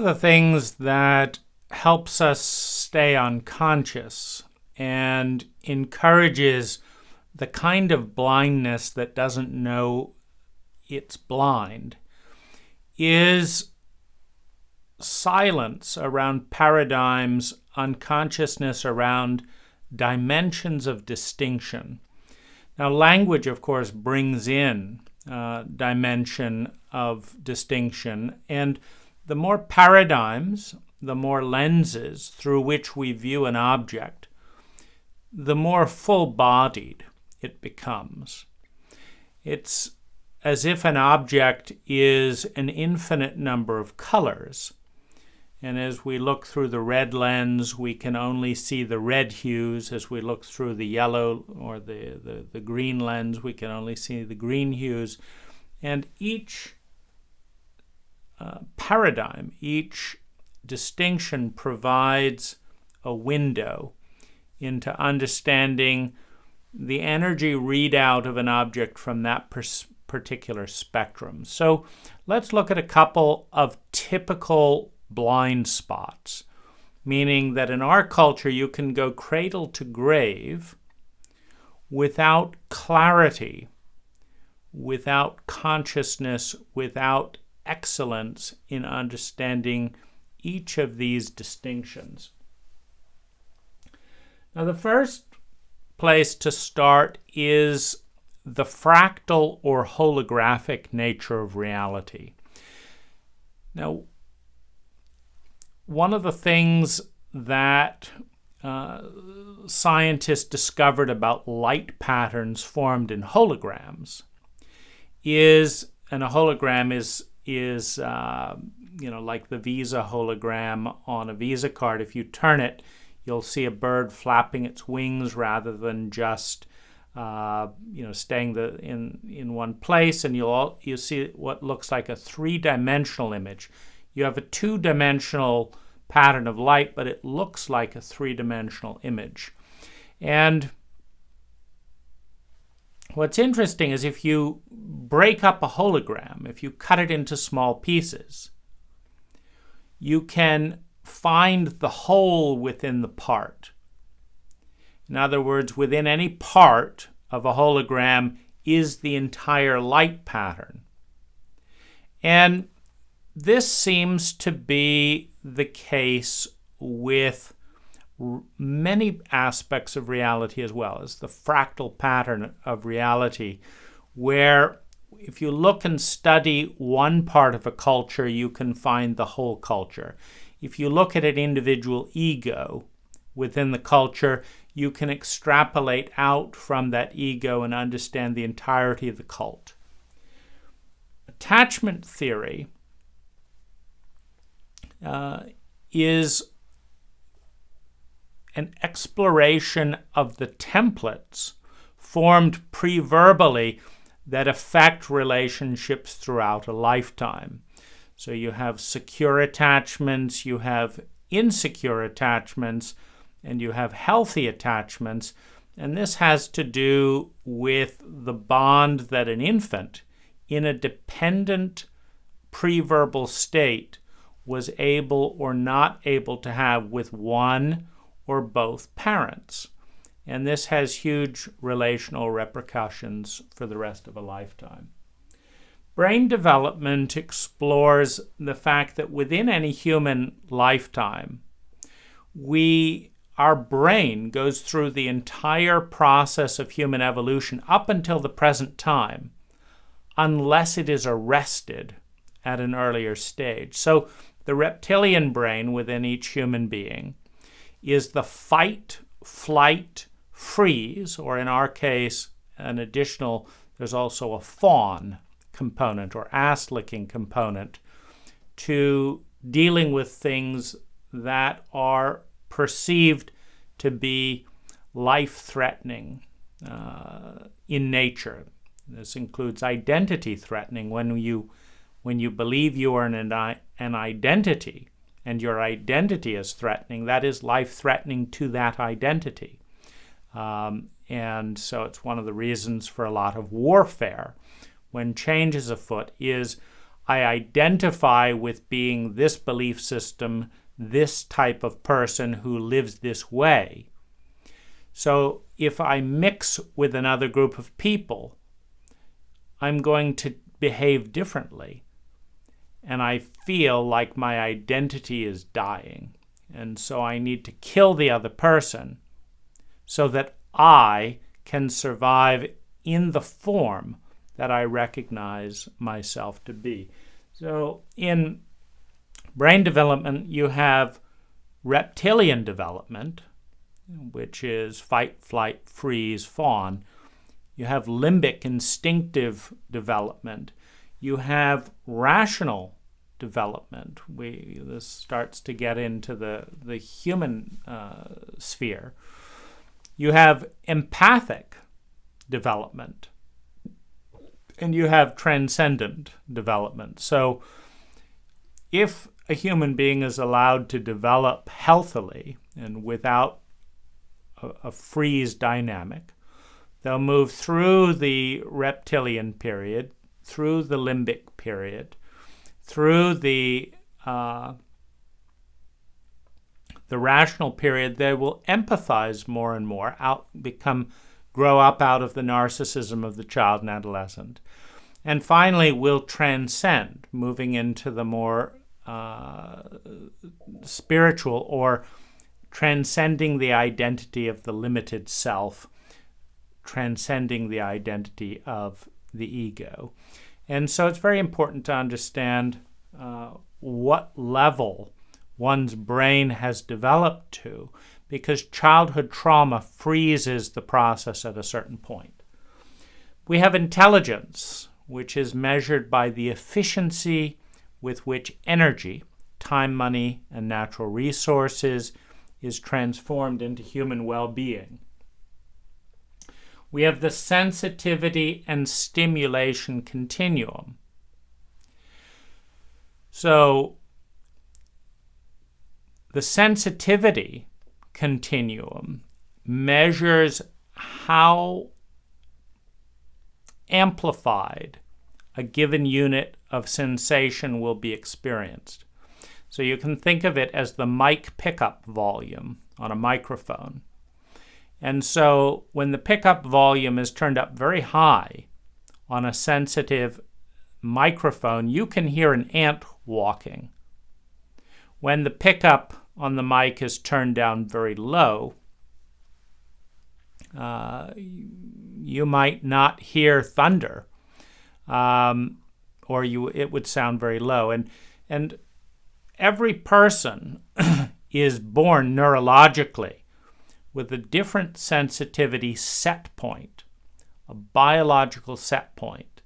One of the things that helps us stay unconscious and encourages the kind of blindness that doesn't know it's blind is silence around paradigms, unconsciousness around dimensions of distinction. Now, language, of course, brings in dimension of distinction, and the more paradigms, the more lenses through which we view an object, the more full-bodied it becomes. It's as if an object is an infinite number of colors. And as we look through the red lens, we can only see the red hues. As we look through the yellow or the green lens, we can only see the green hues. And each paradigm, each distinction provides a window into understanding the energy readout of an object from that particular spectrum. So let's look at a couple of typical blind spots, meaning that in our culture you can go cradle to grave without clarity, without consciousness, without excellence in understanding each of these distinctions. Now, the first place to start is the fractal or holographic nature of reality. Now, one of the things that scientists discovered about light patterns formed in holograms is, and a hologram is like the Visa hologram on a Visa card. If you turn it, you'll see a bird flapping its wings rather than just staying in one place, and you'll see what looks like a three-dimensional image. You have a two-dimensional pattern of light, but it looks like a three-dimensional image. And what's interesting is if you break up a hologram, if you cut it into small pieces, you can find the whole within the part. In other words, within any part of a hologram is the entire light pattern. And this seems to be the case with many aspects of reality as well, as the fractal pattern of reality, where if you look and study one part of a culture, you can find the whole culture. If you look at an individual ego within the culture, you can extrapolate out from that ego and understand the entirety of the cult. Attachment theory is an exploration of the templates formed pre-verbally that affect relationships throughout a lifetime. So you have secure attachments, you have insecure attachments, and you have healthy attachments. And this has to do with the bond that an infant in a dependent pre-verbal state was able or not able to have with one or both parents. And this has huge relational repercussions for the rest of a lifetime. Brain development explores the fact that within any human lifetime, our brain goes through the entire process of human evolution up until the present time, unless it is arrested at an earlier stage. So the reptilian brain within each human being is the fight, flight, freeze, or in our case, there's also a fawn component or ass-licking component to dealing with things that are perceived to be life-threatening in nature. This includes identity-threatening. When you believe you are an identity and your identity is threatening, that is life-threatening to that identity. And so it's one of the reasons for a lot of warfare when change is afoot is I identify with being this belief system, this type of person who lives this way. So if I mix with another group of people, I'm going to behave differently. And I feel like my identity is dying. And so I need to kill the other person so that I can survive in the form that I recognize myself to be. So in brain development, you have reptilian development, which is fight, flight, freeze, fawn. You have limbic instinctive development. You have rational development. This starts to get into the human sphere. You have empathic development. And you have transcendent development. So if a human being is allowed to develop healthily and without a freeze dynamic, they'll move through the reptilian period, through the limbic period, through the rational period. They will empathize more and more, grow up out of the narcissism of the child and adolescent. And finally, will transcend, moving into the more spiritual, or transcending the identity of the limited self, transcending the identity of the ego. And so it's very important to understand what level one's brain has developed to, because childhood trauma freezes the process at a certain point. We have intelligence, which is measured by the efficiency with which energy, time, money, and natural resources is transformed into human well-being. We have the sensitivity and stimulation continuum. So the sensitivity continuum measures how amplified a given unit of sensation will be experienced. So you can think of it as the mic pickup volume on a microphone. And so when the pickup volume is turned up very high on a sensitive microphone, you can hear an ant walking. When the pickup on the mic is turned down very low, you might not hear thunder, or it would sound very low. And every person is born neurologically with a different sensitivity set point, a biological set point,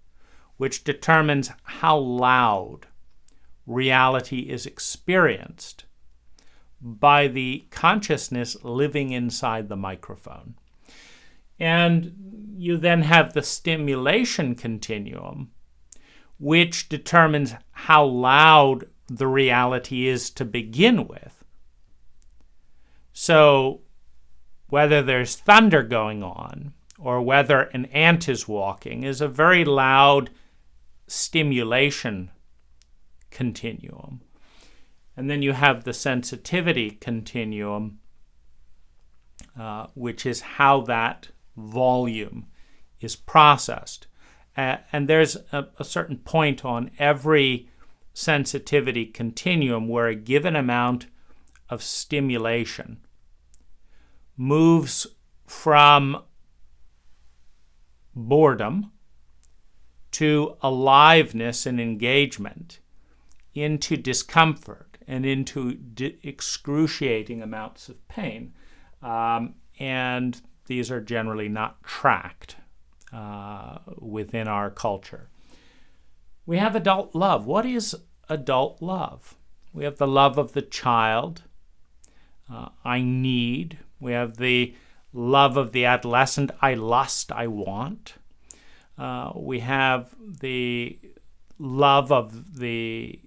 which determines how loud reality is experienced by the consciousness living inside the microphone. And you then have the stimulation continuum, which determines how loud the reality is to begin with. So whether there's thunder going on or whether an ant is walking is a very loud stimulation continuum. And then you have the sensitivity continuum, which is how that volume is processed. And there's a certain point on every sensitivity continuum where a given amount of stimulation moves from boredom to aliveness and engagement into discomfort and into excruciating amounts of pain. And these are generally not tracked within our culture. We have adult love. What is adult love? We have the love of the child. I need. We have the love of the adolescent. I lust, I want. We have the love of the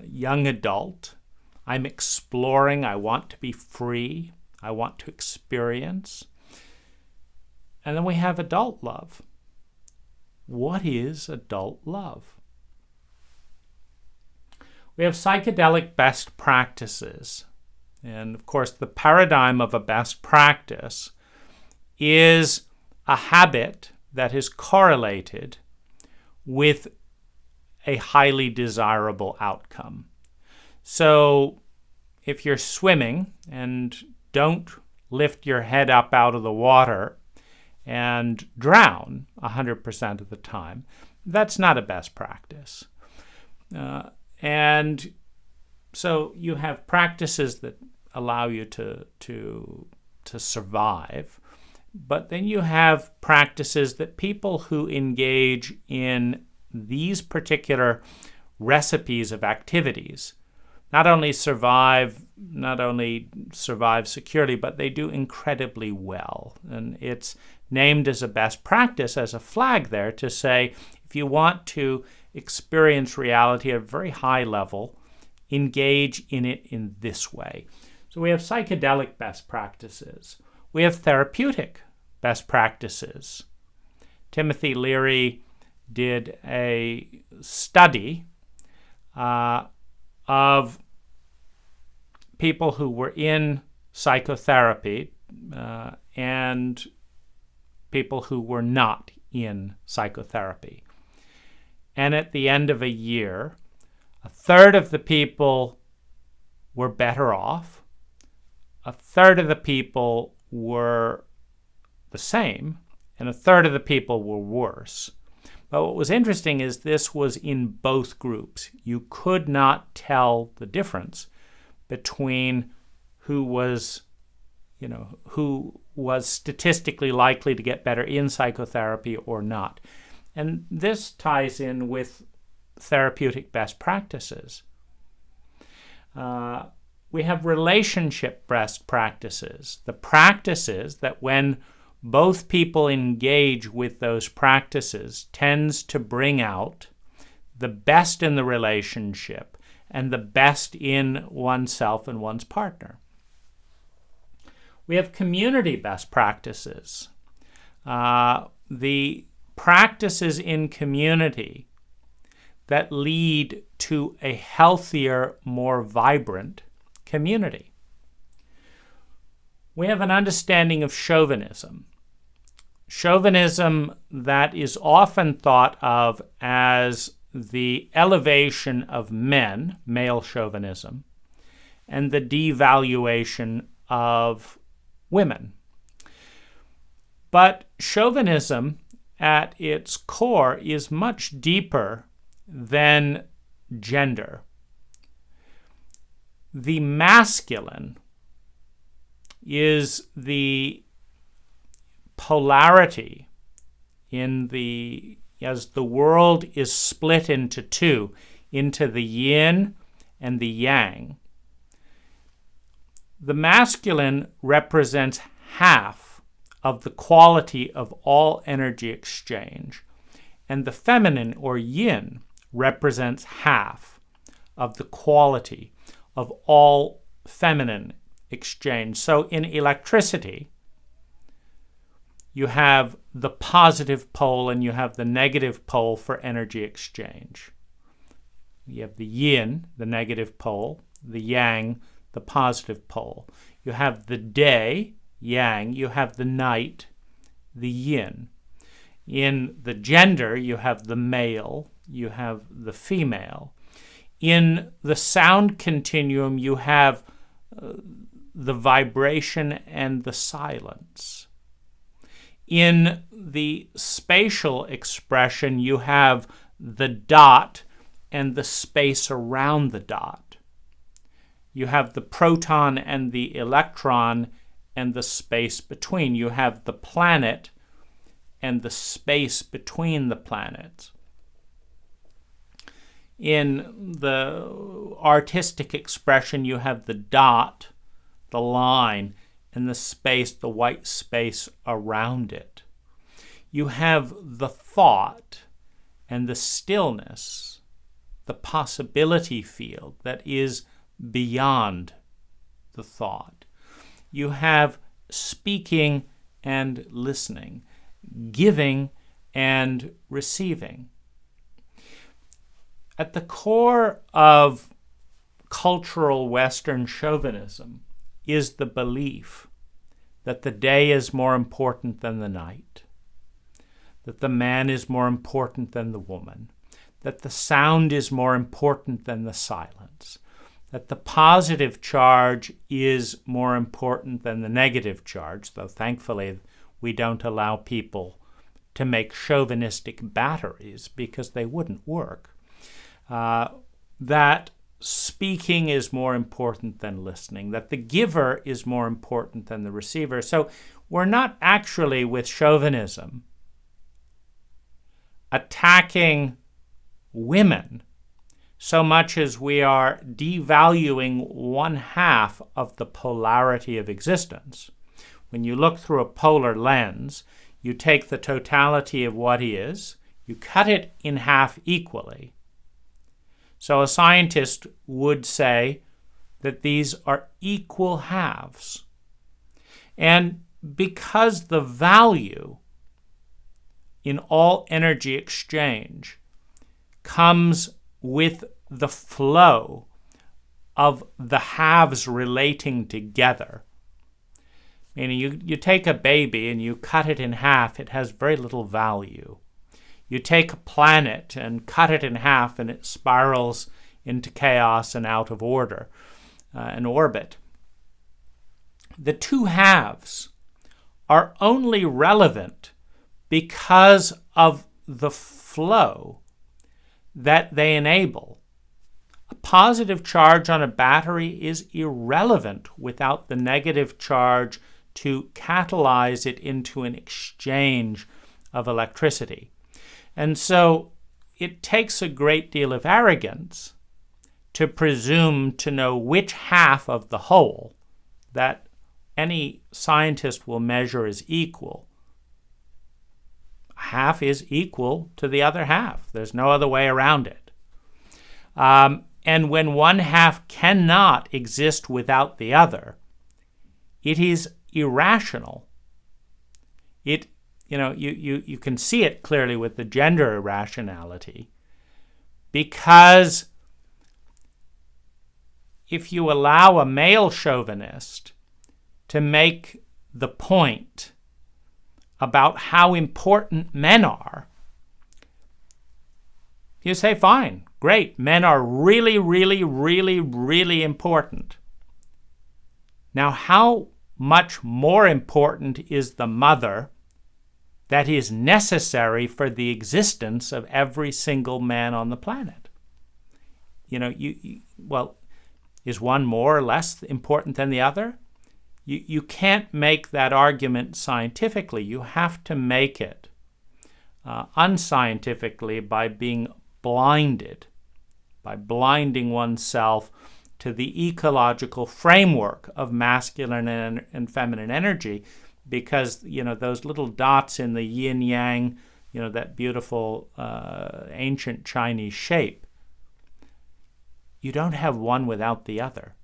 young adult. I'm exploring. I want to be free. I want to experience. And then we have adult love. What is adult love? We have psychedelic best practices. And of course, the paradigm of a best practice is a habit that is correlated with a highly desirable outcome. So if you're swimming and don't lift your head up out of the water and drown 100% of the time, that's not a best practice. And so you have practices that allow you to survive, but then you have practices that people who engage in these particular recipes of activities not only survive securely, but they do incredibly well. And it's named as a best practice, as a flag there, to say, if you want to experience reality at a very high level, engage in it in this way. So we have psychedelic best practices. We have therapeutic best practices. Timothy Leary did a study of people who were in psychotherapy and people who were not in psychotherapy. And at the end of a year, a third of the people were better off, a third of the people were the same, and a third of the people were worse. But what was interesting is this was in both groups. You could not tell the difference between who was statistically likely to get better in psychotherapy or not. And this ties in with therapeutic best practices. We have relationship best practices. The practices that when both people engage with those practices tends to bring out the best in the relationship and the best in oneself and one's partner. We have community best practices. The practices in community that lead to a healthier, more vibrant community. We have an understanding of chauvinism. Chauvinism that is often thought of as the elevation of men, male chauvinism, and the devaluation of women. But chauvinism at its core is much deeper than gender. The masculine is the polarity as the world is split into two, into the yin and the yang. The masculine represents half of the quality of all energy exchange, and the feminine, or yin, represents half of the quality of all feminine exchange. So in electricity, you have the positive pole and you have the negative pole for energy exchange. You have the yin, the negative pole, the yang, the positive pole. You have the day, yang, you have the night, the yin. In the gender, you have the male, you have the female. In the sound continuum, you have the vibration and the silence. In the spatial expression, you have the dot and the space around the dot. You have the proton and the electron and the space between. You have the planet and the space between the planets. In the artistic expression, you have the dot, the line, and the space, the white space around it. You have the thought and the stillness, the possibility field that is beyond the thought. You have speaking and listening, giving and receiving. At the core of cultural Western chauvinism is the belief that the day is more important than the night, that the man is more important than the woman, that the sound is more important than the silence, that the positive charge is more important than the negative charge, though thankfully we don't allow people to make chauvinistic batteries because they wouldn't work, that speaking is more important than listening, that the giver is more important than the receiver. So we're not actually, with chauvinism, attacking women so much as we are devaluing one half of the polarity of existence. When you look through a polar lens, you take the totality of what is, you cut it in half equally. So a scientist would say that these are equal halves. And because the value in all energy exchange comes with the flow of the halves relating together, meaning you take a baby and you cut it in half, it has very little value. You take a planet and cut it in half and it spirals into chaos and out of order and orbit. The two halves are only relevant because of the flow that they enable. A positive charge on a battery is irrelevant without the negative charge to catalyze it into an exchange of electricity. And so it takes a great deal of arrogance to presume to know which half of the whole that any scientist will measure as equal. Half is equal to the other half. There's no other way around it. And when one half cannot exist without the other, it is irrational. You can see it clearly with the gender irrationality, because if you allow a male chauvinist to make the point about how important men are, you say, fine, great, men are really, really, really, really important. Now, how much more important is the mother that is necessary for the existence of every single man on the planet? Is one more or less important than the other? You can't make that argument scientifically. You have to make it unscientifically by being blinded, by blinding oneself to the ecological framework of masculine and feminine energy, because those little dots in the yin yang, that beautiful ancient Chinese shape, you don't have one without the other.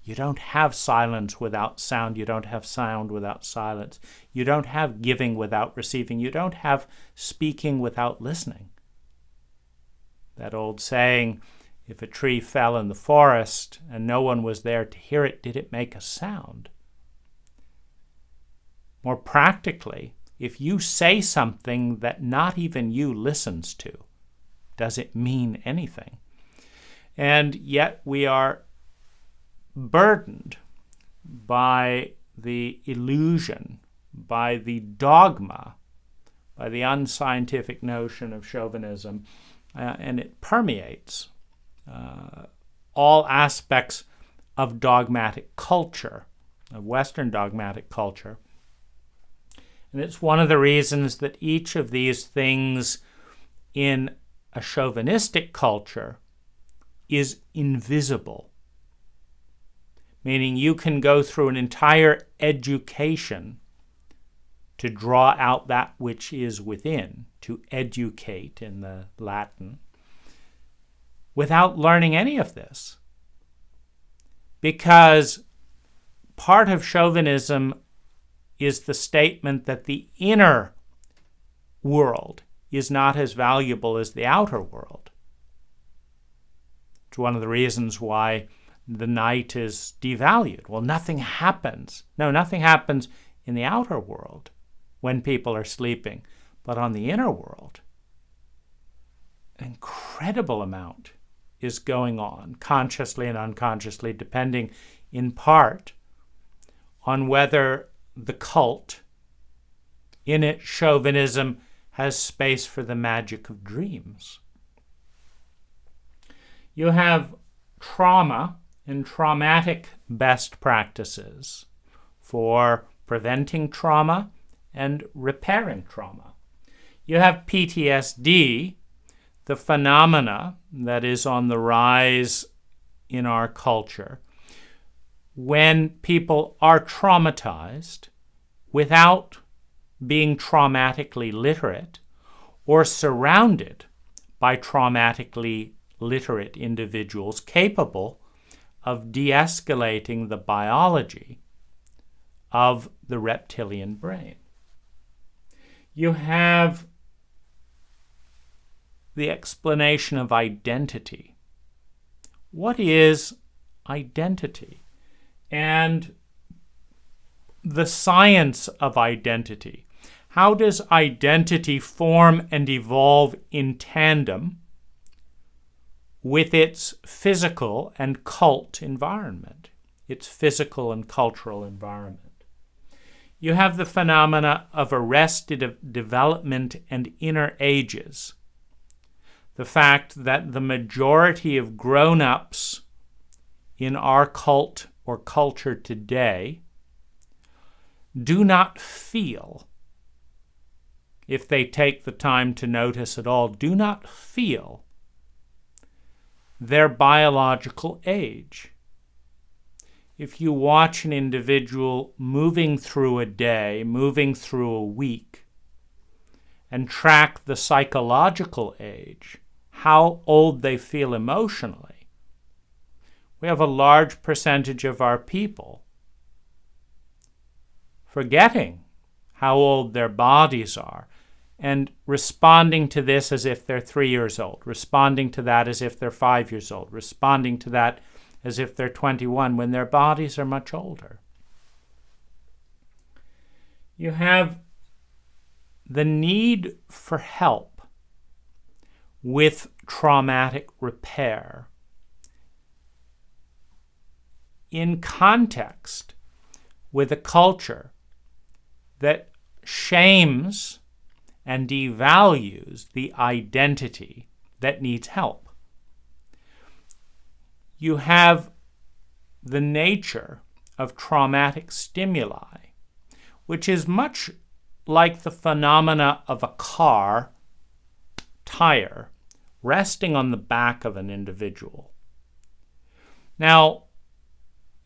You don't have silence without sound. You don't have sound without silence. You don't have giving without receiving. You don't have speaking without listening. That old saying, if a tree fell in the forest and no one was there to hear it, did it make a sound? More practically, if you say something that not even you listens to, does it mean anything? And yet we are burdened by the illusion, by the dogma, by the unscientific notion of chauvinism, and it permeates all aspects of dogmatic culture, of Western dogmatic culture. And it's one of the reasons that each of these things in a chauvinistic culture is invisible. Meaning you can go through an entire education to draw out that which is within, to educate in the Latin, without learning any of this. Because part of chauvinism is the statement that the inner world is not as valuable as the outer world. It's one of the reasons why the night is devalued. Well, nothing happens. No, nothing happens in the outer world when people are sleeping, but on the inner world, an incredible amount is going on, consciously and unconsciously, depending in part on whether the cult, in its chauvinism, has space for the magic of dreams. You have trauma and traumatic best practices for preventing trauma and repairing trauma. You have PTSD, the phenomena that is on the rise in our culture, when people are traumatized without being traumatically literate or surrounded by traumatically literate individuals capable of de-escalating the biology of the reptilian brain. You have the explanation of identity. What is identity? And the science of identity. How does identity form and evolve in tandem with its physical and cult environment, its physical and cultural environment? You have the phenomena of arrested development and inner ages. The fact that the majority of grown-ups in our cult or culture today do not feel, if they take the time to notice at all, do not feel their biological age. If you watch an individual moving through a day, moving through a week, and track the psychological age, how old they feel emotionally, we have a large percentage of our people forgetting how old their bodies are and responding to this as if they're 3 years old, responding to that as if they're 5 years old, responding to that as if they're 21 when their bodies are much older. You have the need for help with traumatic repair in context with a culture that shames and devalues the identity that needs help. You have the nature of traumatic stimuli, which is much like the phenomena of a car tire resting on the back of an individual. Now,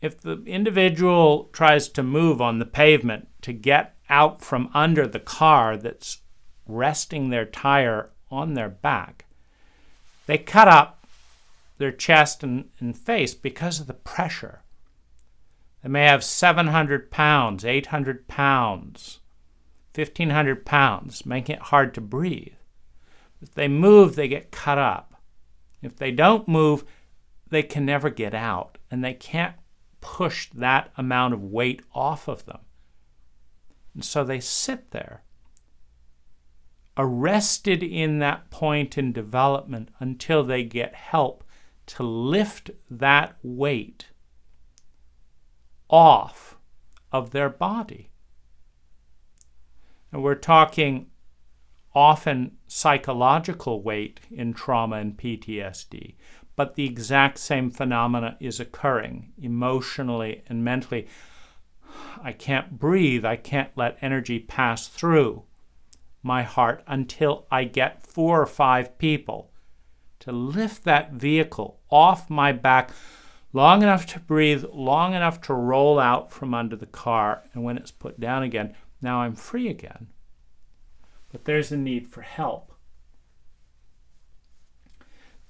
if the individual tries to move on the pavement to get out from under the car that's resting their tire on their back, they cut up their chest and face because of the pressure. They may have 700 pounds, 800 pounds, 1,500 pounds, making it hard to breathe. If they move, they get cut up. If they don't move, they can never get out, and they can't push that amount of weight off of them. And so they sit there, arrested in that point in development until they get help to lift that weight off of their body. And we're talking often psychological weight in trauma and PTSD, but the exact same phenomena is occurring emotionally and mentally. I can't breathe. I can't let energy pass through my heart until I get 4 or 5 people to lift that vehicle off my back long enough to breathe, long enough to roll out from under the car, and when it's put down again, now I'm free again. But there's a need for help.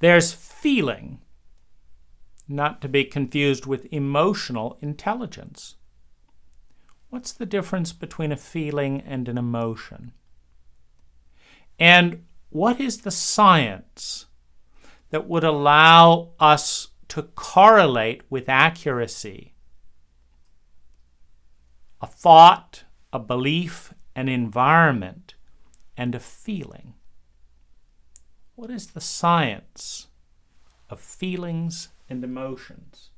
There's feeling, not to be confused with emotional intelligence. What's the difference between a feeling and an emotion? And what is the science that would allow us to correlate with accuracy a thought, a belief, an environment, and a feeling. What is the science of feelings and emotions?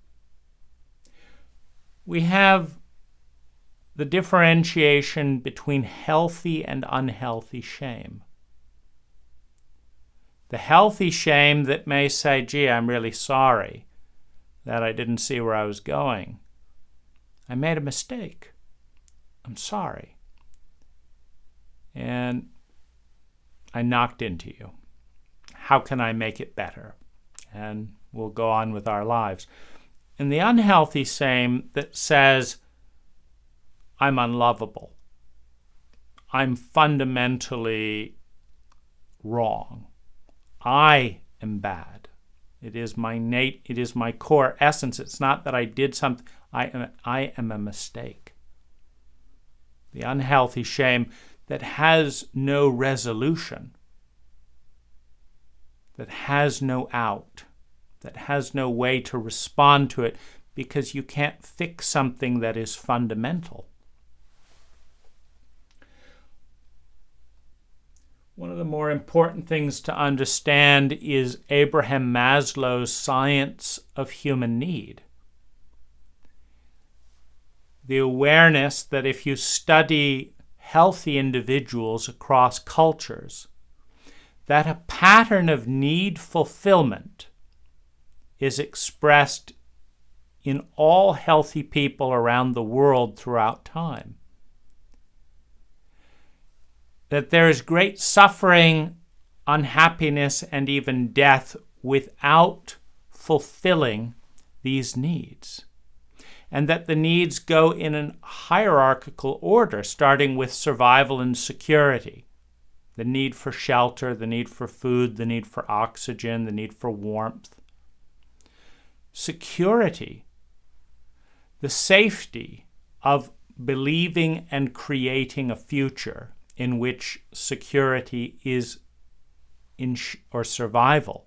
We have the differentiation between healthy and unhealthy shame. The healthy shame that may say, gee, I'm really sorry that I didn't see where I was going. I made a mistake. I'm sorry. And I knocked into you. How can I make it better? And we'll go on with our lives. And the unhealthy shame that says, I'm unlovable. I'm fundamentally wrong. I am bad. It is my core essence. It's not that I did something. I am a mistake. The unhealthy shame that has no resolution, that has no out, that has no way to respond to it because you can't fix something that is fundamental. One of the more important things to understand is Abraham Maslow's science of human need. The awareness that if you study healthy individuals across cultures, that a pattern of need fulfillment is expressed in all healthy people around the world throughout time. That there is great suffering, unhappiness, and even death without fulfilling these needs. And that the needs go in a hierarchical order, starting with survival and security. The need for shelter, the need for food, the need for oxygen, the need for warmth. Security, the safety of believing and creating a future in which security is or survival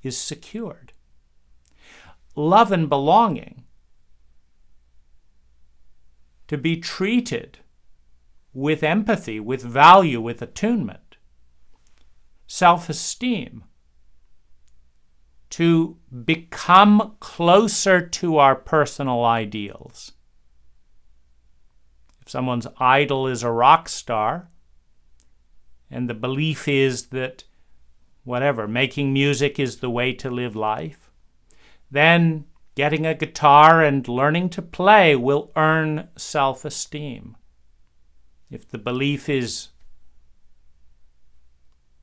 is secured. Love and belonging, to be treated with empathy, with value, with attunement. Self-esteem, to become closer to our personal ideals. If someone's idol is a rock star, and the belief is that making music is the way to live life, then getting a guitar and learning to play will earn self-esteem. If the belief is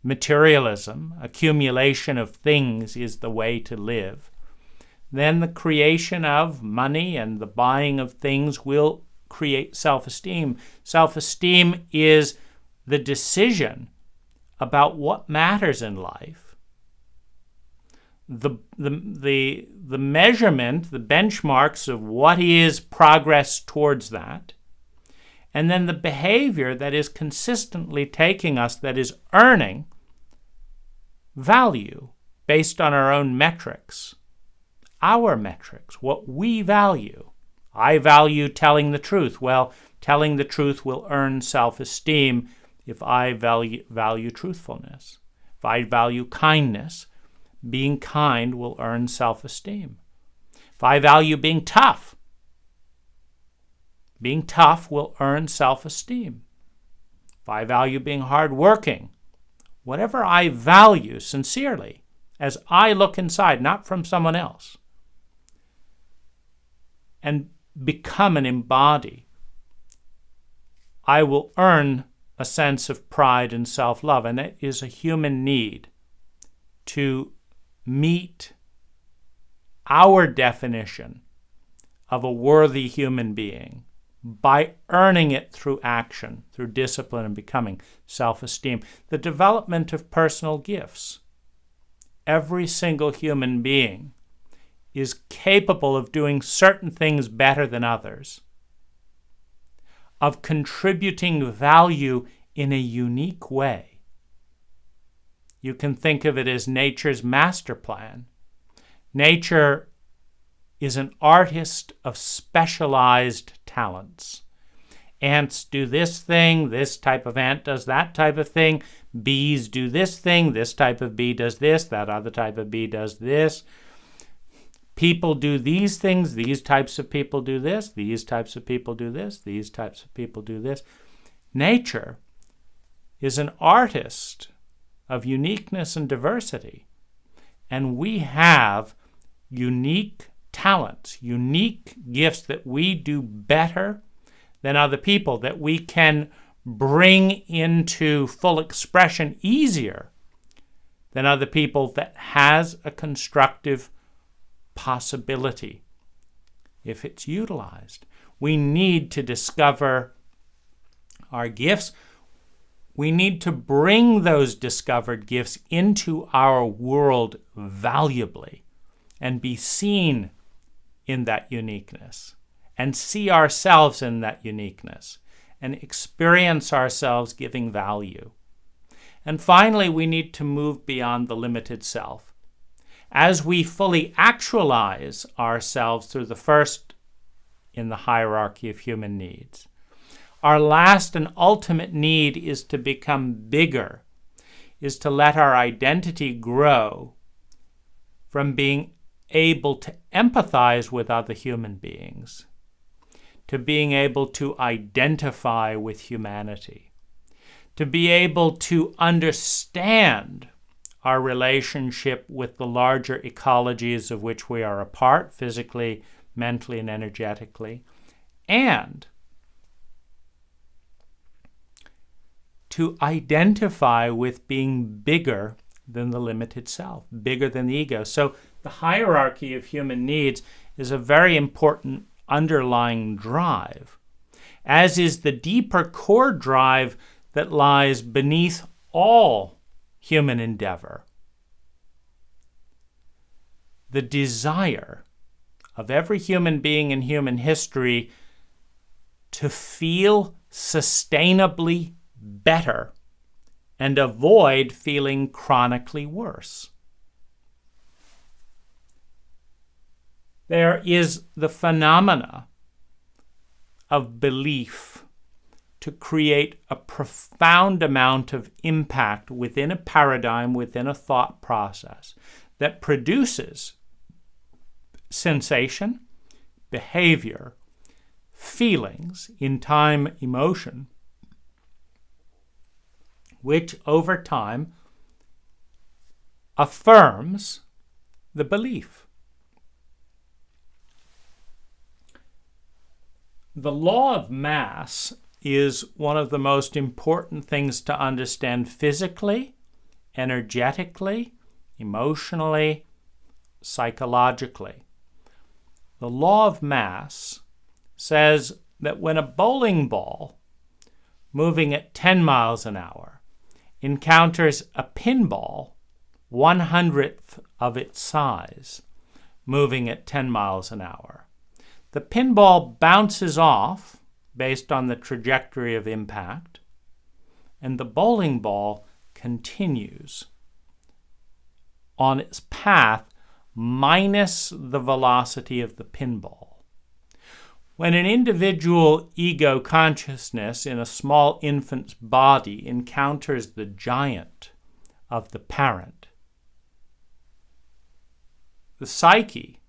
materialism, accumulation of things is the way to live, then the creation of money and the buying of things will create self-esteem. Self-esteem is the decision about what matters in life, the measurement, the benchmarks of what is progress towards that, and then the behavior that is consistently taking us, that is earning value based on our own metrics, what we value. I value telling the truth. Well, telling the truth will earn self-esteem if I value truthfulness. If I value kindness, being kind will earn self-esteem. If I value being tough will earn self-esteem. If I value being hardworking, whatever I value sincerely, as I look inside, not from someone else, and become and embody, I will earn a sense of pride and self-love. And it is a human need to meet our definition of a worthy human being by earning it through action, through discipline and becoming self-esteem. The development of personal gifts. Every single human being is capable of doing certain things better than others, of contributing value in a unique way. You can think of it as nature's master plan. Nature is an artist of specialized talents. Ants do this thing, this type of ant does that type of thing. Bees do this thing, this type of bee does this, that other type of bee does this. People do these things, these types of people do this, these types of people do this, these types of people do this. Nature is an artist of uniqueness and diversity. And we have unique talents, unique gifts that we do better than other people, that we can bring into full expression easier than other people, that has a constructive possibility if it's utilized. We need to discover our gifts. We need to bring those discovered gifts into our world valuably and be seen in that uniqueness and see ourselves in that uniqueness and experience ourselves giving value. And finally, we need to move beyond the limited self. As we fully actualize ourselves through the first in the hierarchy of human needs, our last and ultimate need is to become bigger, is to let our identity grow from being able to empathize with other human beings to being able to identify with humanity, to be able to understand our relationship with the larger ecologies of which we are a part, physically, mentally, and energetically, and to identify with being bigger than the limited self, bigger than the ego. So the hierarchy of human needs is a very important underlying drive, as is the deeper core drive that lies beneath all human endeavor. The desire of every human being in human history to feel sustainably better and avoid feeling chronically worse. There is the phenomena of belief to create a profound amount of impact within a paradigm, within a thought process that produces sensation, behavior, feelings, in time, emotion, which over time affirms the belief. The law of mass is one of the most important things to understand physically, energetically, emotionally, psychologically. The law of mass says that when a bowling ball moving at 10 miles an hour encounters a pinball 1/100th of its size moving at 10 miles an hour, the pinball bounces off based on the trajectory of impact, and the bowling ball continues on its path minus the velocity of the pinball. When an individual ego consciousness in a small infant's body encounters the giant of the parent, the psyche,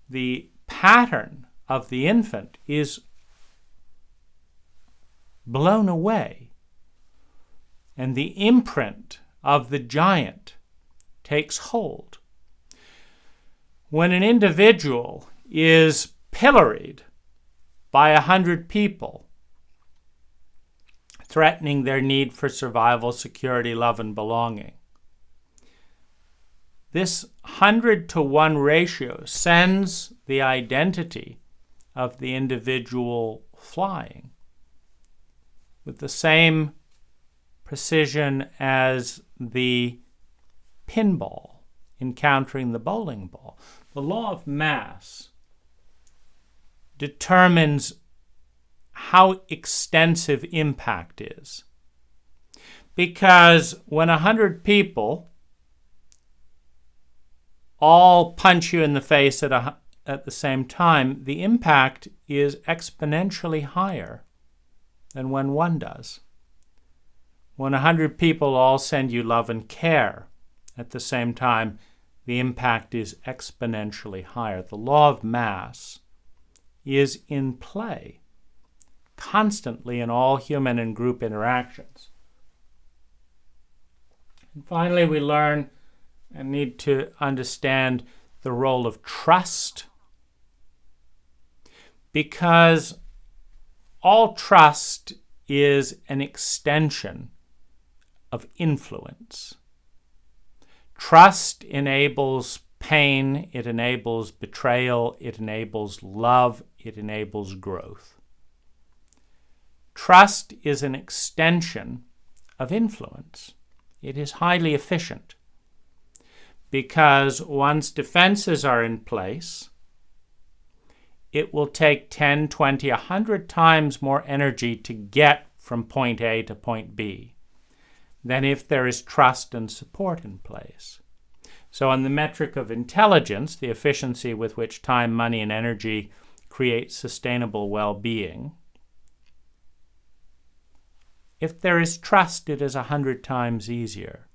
the pattern of the infant is blown away, and the imprint of the giant takes hold. When an individual is pilloried by 100 people, threatening their need for survival, security, love, and belonging, this 100-to-1 ratio sends the identity of the individual flying with the same precision as the pinball encountering the bowling ball. The law of mass determines how extensive impact is. Because when 100 people all punch you in the face at the same time, the impact is exponentially higher than when one does. When 100 people all send you love and care at the same time, the impact is exponentially higher. The law of mass is in play constantly in all human and group interactions. And finally, we learn and need to understand the role of trust, because all trust is an extension of influence. Trust enables pain, it enables betrayal, it enables love, it enables growth. Trust is an extension of influence. It is highly efficient because once defenses are in place, it will take 10, 20, 100 times more energy to get from point A to point B than if there is trust and support in place. So on the metric of intelligence, the efficiency with which time, money, and energy create sustainable well-being, if there is trust, it is 100 times easier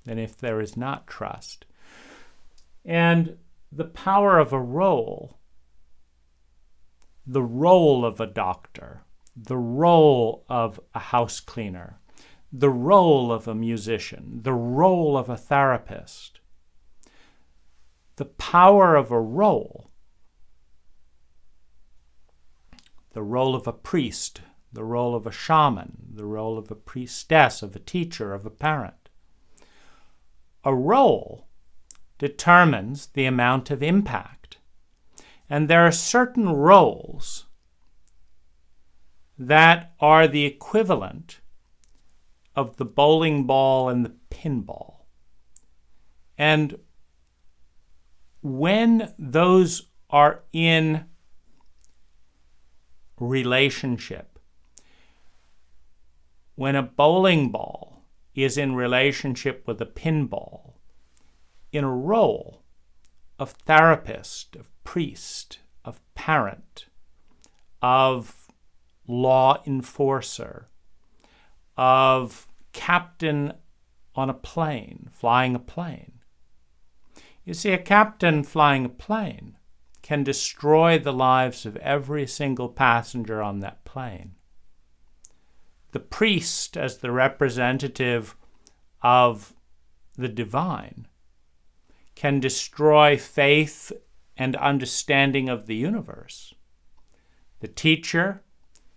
than if there is not trust. And the power of a role, the role of a doctor, the role of a house cleaner, the role of a musician, the role of a therapist, the power of a role, the role of a priest, the role of a shaman, the role of a priestess, of a teacher, of a parent. A role determines the amount of impact. And there are certain roles that are the equivalent of the bowling ball and the pinball. And when those are in relationship, when a bowling ball is in relationship with a pinball, in a role of therapist, of priest, of parent, of law enforcer, of captain on a plane, flying a plane. You see, a captain flying a plane can destroy the lives of every single passenger on that plane. The priest, as the representative of the divine, can destroy faith and understanding of the universe. The teacher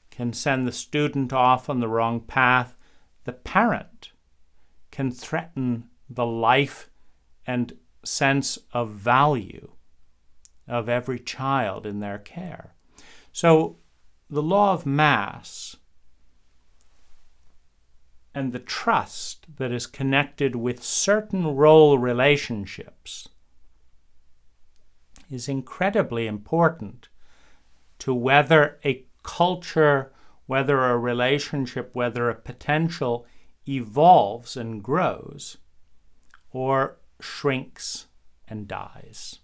can send the student off on the wrong path. The parent can threaten the life and sense of value of every child in their care. So the law of mass and the trust that is connected with certain role relationships is incredibly important to whether a culture, whether a relationship, whether a potential evolves and grows or shrinks and dies.